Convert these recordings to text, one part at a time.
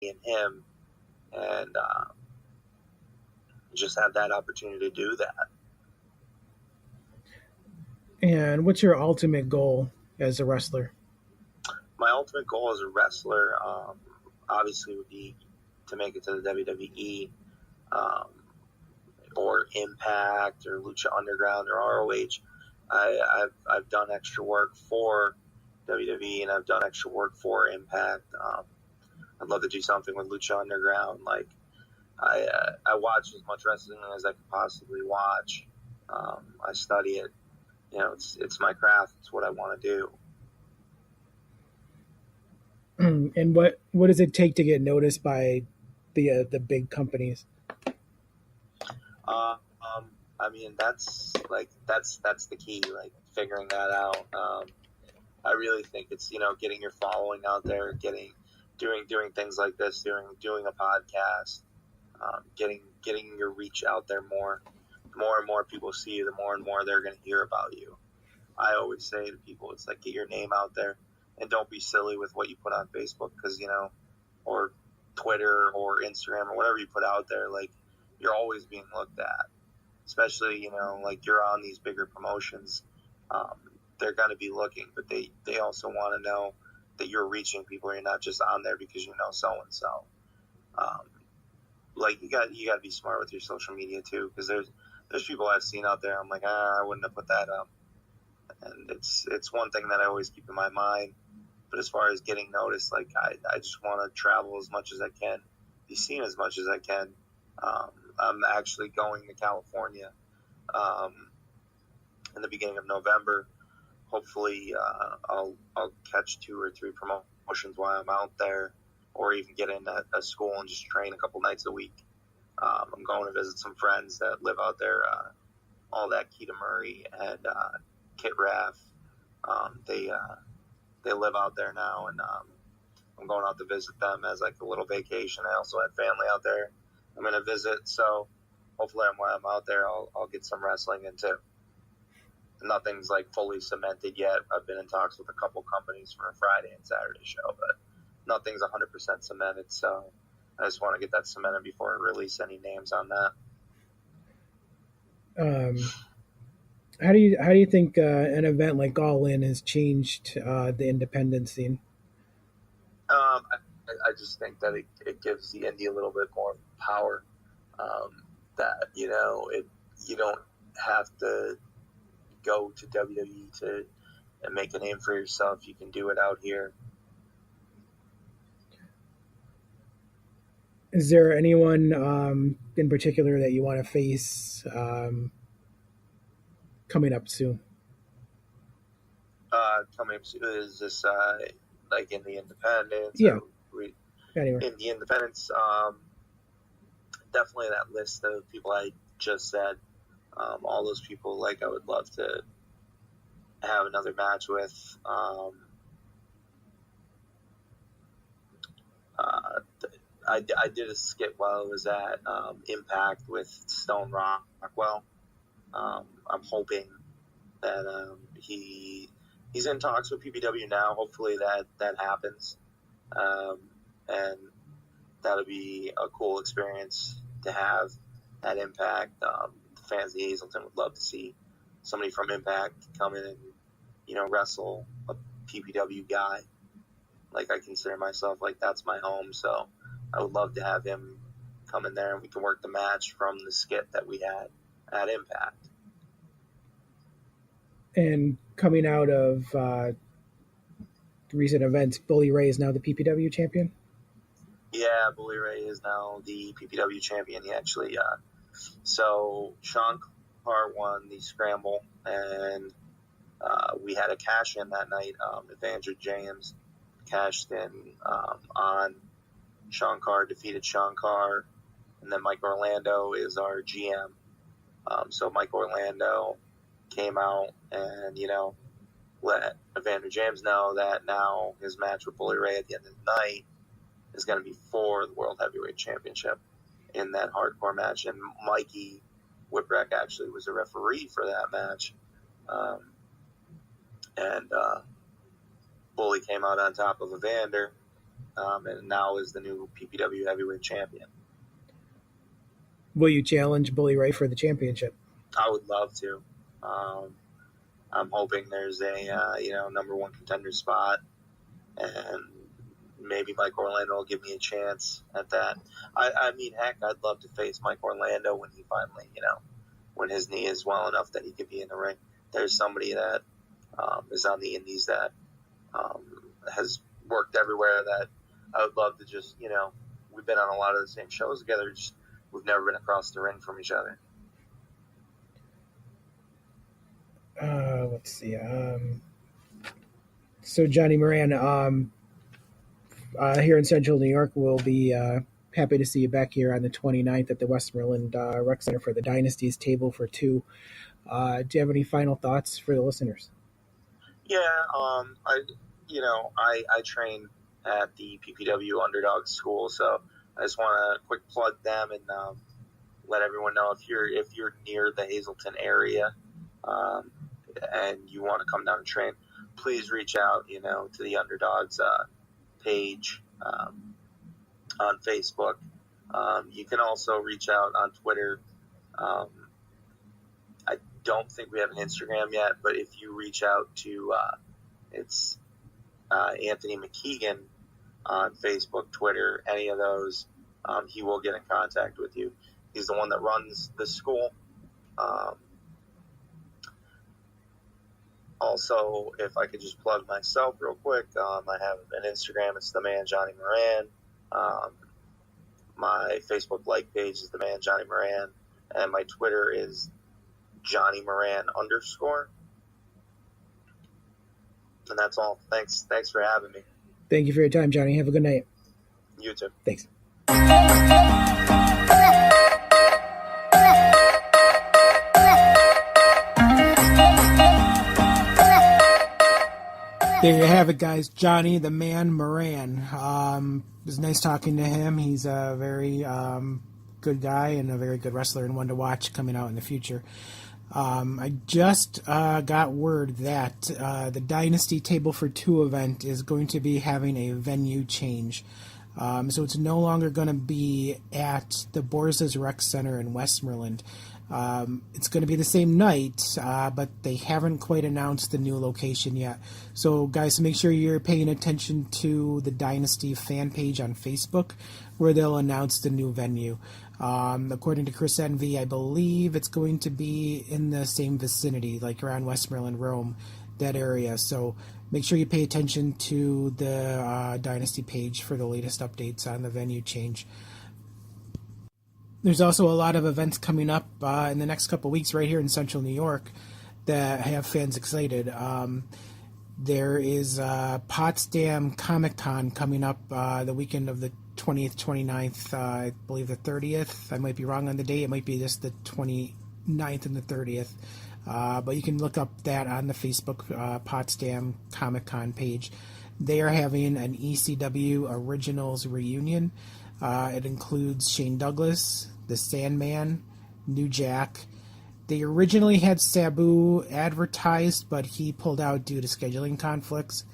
and him, and just have that opportunity to do that. And what's your ultimate goal as a wrestler? My ultimate goal as a wrestler, obviously, would be to make it to the WWE, or Impact, or Lucha Underground, or ROH. I've done extra work for WWE, and I've done extra work for Impact. I'd love to do something with Lucha Underground. Like, I watch as much wrestling as I could possibly watch. I study it. You know, it's my craft. It's what I want to do. And what does it take to get noticed by the big companies? I mean, that's the key. Like, figuring that out. I really think it's, getting your following out there, doing things like this, doing a podcast, getting your reach out there more. The more and more people see you, the more and more they're going to hear about you. I always say to people, it's like, get your name out there, and don't be silly with what you put on Facebook, because, or Twitter or Instagram or whatever you put out there. Like, you're always being looked at, especially, like, you're on these bigger promotions. They're going to be looking, but they also want to know that you're reaching people. You're not just on there because you know so-and-so. Like, you got to be smart with your social media too, because there's people I've seen out there, I'm like, I wouldn't have put that up. And it's one thing that I always keep in my mind. But as far as getting noticed, like, I just want to travel as much as I can, be seen as much as I can. I'm actually going to California in the beginning of November. Hopefully, I'll catch 2 or 3 promotions while I'm out there, or even get in a school and just train a couple nights a week. I'm going to visit some friends that live out there, all that Keita Murray and Kit Raff. They live out there now, and I'm going out to visit them as like a little vacation. I also have family out there I'm going to visit, so hopefully while I'm out there, I'll get some wrestling into. Nothing's like fully cemented yet. I've been in talks with a couple companies for a Friday and Saturday show, but nothing's 100% cemented, so I just want to get that cemented before I release any names on that. How do you think an event like All In has changed the independent scene? I just think that it gives the indie a little bit more power. That you don't have to go to WWE and make a name for yourself. You can do it out here. Is there anyone in particular that you want to face coming up soon? Coming up soon, is this like in the independents? Yeah. In the independents, definitely that list of people I just said. All those people, like, I would love to have another match with. I did a skit while I was at Impact with Stone Rockwell. I'm hoping that he's in talks with PPW now. Hopefully that happens, and that'll be a cool experience to have at Impact. The fans of Hazleton would love to see somebody from Impact come in and wrestle a PPW guy. Like, I consider myself, like, that's my home, so I would love to have him come in there and we can work the match from the skit that we had at Impact. And coming out of recent events, Bully Ray is now the PPW champion? Yeah, Bully Ray is now the PPW champion. He actually, so Sean Carr won the Scramble, and we had a cash-in that night. Evander James cashed in on Sean Carr, defeated Sean Carr, and then Mike Orlando is our GM. So Mike Orlando came out and, let Evander James know that now his match with Bully Ray at the end of the night is going to be for the World Heavyweight Championship in that hardcore match. And Mikey Whipwreck actually was a referee for that match. And Bully came out on top of Evander, and now is the new PPW heavyweight champion. Will you challenge Bully Ray for the championship? I would love to. I'm hoping there's a number one contender spot, and maybe Mike Orlando will give me a chance at that. I mean, heck, I'd love to face Mike Orlando when he finally, when his knee is well enough that he could be in the ring. There's somebody that is on the indies that has worked everywhere that I would love to just, we've been on a lot of the same shows together, just we've never been across the ring from each other. Let's see. So Johnny Moran, here in Central New York, we'll be happy to see you back here on the 29th at the Westmoreland Rec Center for the Dynasty's Table for Two. Do you have any final thoughts for the listeners? Yeah, I train at the PPW Underdog School, so I just want to quick plug them and let everyone know if you're near the Hazleton area and you want to come down and train, please reach out, to the Underdogs page on Facebook. You can also reach out on Twitter. I don't think we have an Instagram yet, but if you reach out to it's Anthony McKeegan on Facebook, Twitter, any of those, he will get in contact with you. He's the one that runs the school. Also, if I could just plug myself real quick, I have an Instagram. It's the man Johnny Moran. My Facebook like page is the man Johnny Moran, and my Twitter is Johnny Moran _ And that's all. Thanks for having me. Thank you for your time, Johnny. Have a good night. You too. Thanks. There you have it, guys. Johnny the Man Moran. It was nice talking to him. He's a very good guy and a very good wrestler and one to watch coming out in the future. I just got word that the Dynasty Table for Two event is going to be having a venue change. So it's no longer going to be at the Borza's Rec Center in Westmoreland. It's going to be the same night, but they haven't quite announced the new location yet. So, guys, make sure you're paying attention to the Dynasty fan page on Facebook, where they'll announce the new venue. According to Chris Envy, I believe it's going to be in the same vicinity, like around Westmoreland, Rome, that area. So make sure you pay attention to the Dynasty page for the latest updates on the venue change. There's also a lot of events coming up in the next couple of weeks right here in Central New York that have fans excited. There is Potsdam Comic-Con coming up the weekend of the 20th, 29th, I believe the 30th. I might be wrong on the date. It might be just the 29th and the 30th. But you can look up that on the Facebook Potsdam Comic-Con page. They are having an ECW Originals reunion. It includes Shane Douglas, The Sandman, New Jack. They originally had Sabu advertised, but he pulled out due to scheduling conflicts.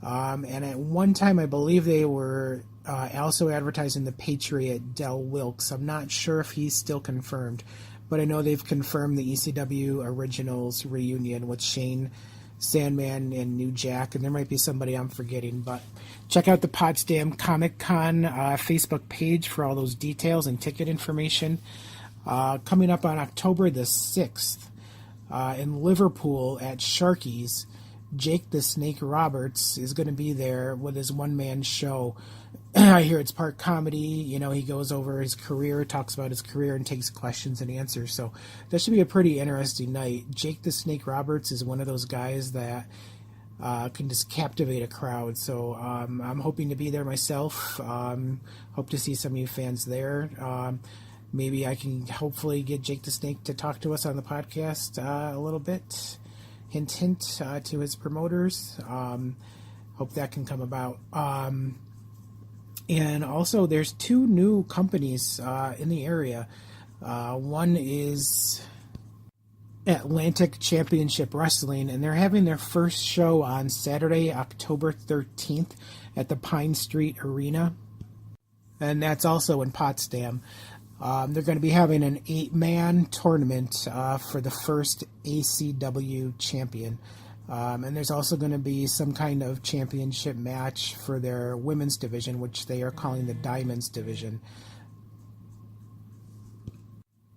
And at one time, I believe they were also advertising the Patriot Del Wilkes. I'm not sure if he's still confirmed, but I know they've confirmed the ECW Originals reunion with Shane, Sandman, and New Jack, and there might be somebody I'm forgetting, but check out the Potsdam Comic-Con Facebook page for all those details and ticket information. Coming up on October the 6th in Liverpool at Sharky's, Jake the Snake Roberts is going to be there with his one-man show. I hear it's part comedy. He goes over his career, talks about his career, and takes questions and answers. So that should be a pretty interesting night. Jake the Snake Roberts is one of those guys that can just captivate a crowd. So I'm hoping to be there myself. Hope to see some of you fans there. Maybe I can hopefully get Jake the Snake to talk to us on the podcast a little bit. Hint, hint to his promoters. Hope that can come about. And also, there's two new companies in the area. One is Atlantic Championship Wrestling, and they're having their first show on Saturday, October 13th at the Pine Street Arena, and that's also in Potsdam. They're going to be having an 8-man tournament for the first ACW champion. And there's also going to be some kind of championship match for their women's division, which they are calling the Diamonds division.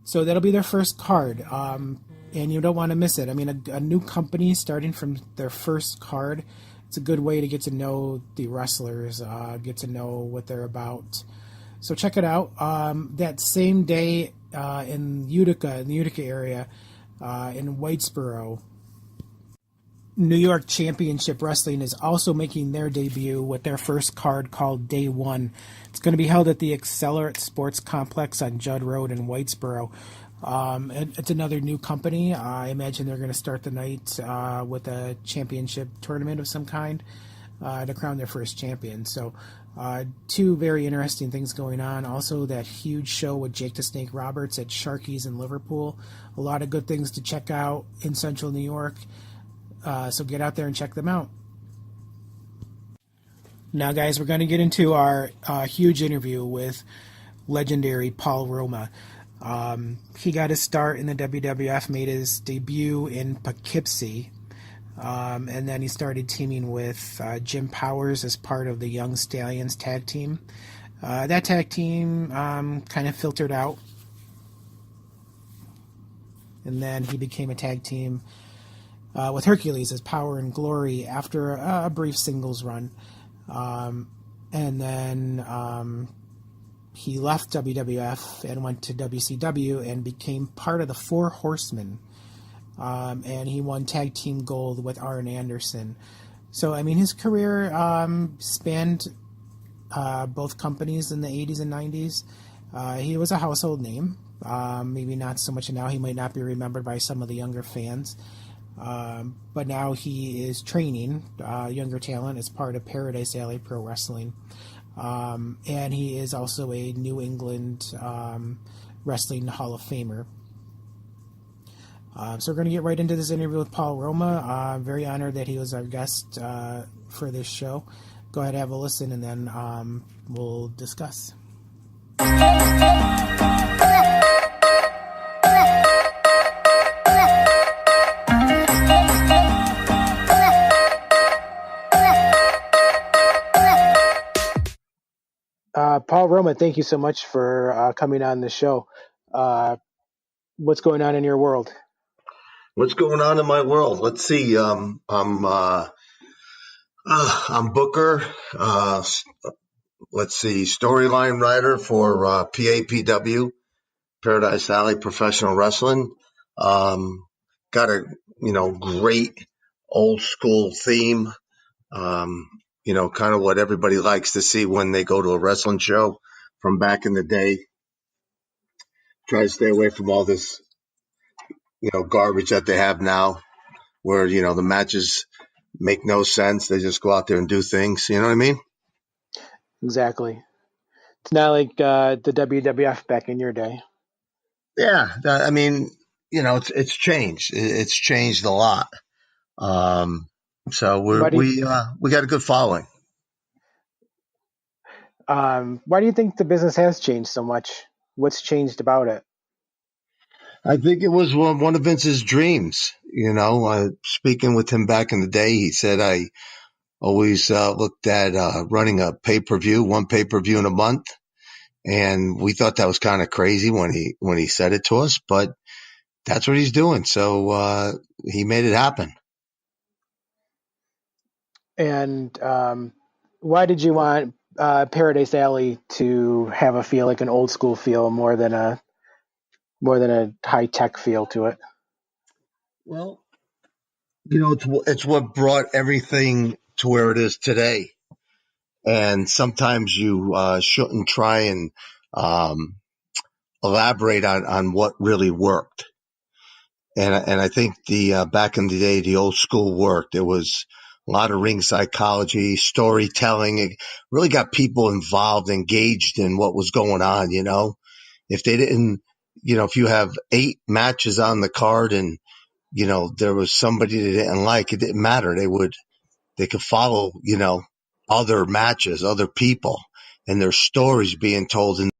So that'll be their first card, and you don't want to miss it. I mean, a new company starting from their first card, it's a good way to get to know the wrestlers, get to know what they're about. So check it out. That same day in the Utica area, in Whitesboro, New York Championship Wrestling is also making their debut with their first card called Day One. It's going to be held at the Accelerate Sports Complex on Judd Road in Whitesboro. It's another new company. I imagine they're going to start the night with a championship tournament of some kind to crown their first champion. So two very interesting things going on. Also, that huge show with Jake the Snake Roberts at Sharky's in Liverpool. A lot of good things to check out in Central New York. So get out there and check them out. Now, guys, we're going to get into our huge interview with legendary Paul Roma. He got his start in the WWF, made his debut in Poughkeepsie, and then he started teaming with Jim Powers as part of the Young Stallions tag team. That tag team kind of filtered out, and then he became a tag team with Hercules as Power and Glory after a brief singles run. And then he left WWF and went to WCW and became part of the Four Horsemen. And he won tag team gold with Arn Anderson. So, I mean, his career spanned both companies in the 80s and 90s. He was a household name. Maybe not so much now. He might not be remembered by some of the younger fans. But now he is training younger talent as part of Paradise Alley Pro Wrestling. And he is also a New England Wrestling Hall of Famer. So we're going to get right into this interview with Paul Roma. I'm very honored that he was our guest for this show. Go ahead and have a listen, and then we'll discuss. Paul Roma, thank you so much for coming on the show. What's going on in your world? What's going on in my world? Let's see. I'm Booker. Let's see. Storyline writer for PAPW, Paradise Alley Professional Wrestling. Got a great old school theme. Kind of what everybody likes to see when they go to a wrestling show from back in the day. Try to stay away from all this, garbage that they have now where, the matches make no sense. They just go out there and do things. You know what I mean? Exactly. It's not like the WWF back in your day. Yeah. I mean, it's changed. It's changed a lot. So we got a good following. Why do you think the business has changed so much? What's changed about it? I think it was one of Vince's dreams. Speaking with him back in the day, he said, I always looked at running a pay-per-view, one pay-per-view in a month. And we thought that was kind of crazy when he said it to us, but that's what he's doing. So he made it happen. And why did you want Paradise Alley to have a feel like an old school feel more than a high tech feel to it? Well, it's what brought everything to where it is today. And sometimes you shouldn't try and elaborate on what really worked. And I think the back in the day, the old school worked. There was a lot of ring psychology, storytelling. It really got people involved, engaged in what was going on. If they didn't, if you have 8 matches on the card and there was somebody they didn't like, it didn't matter. They could follow, other matches, other people, and their stories being told in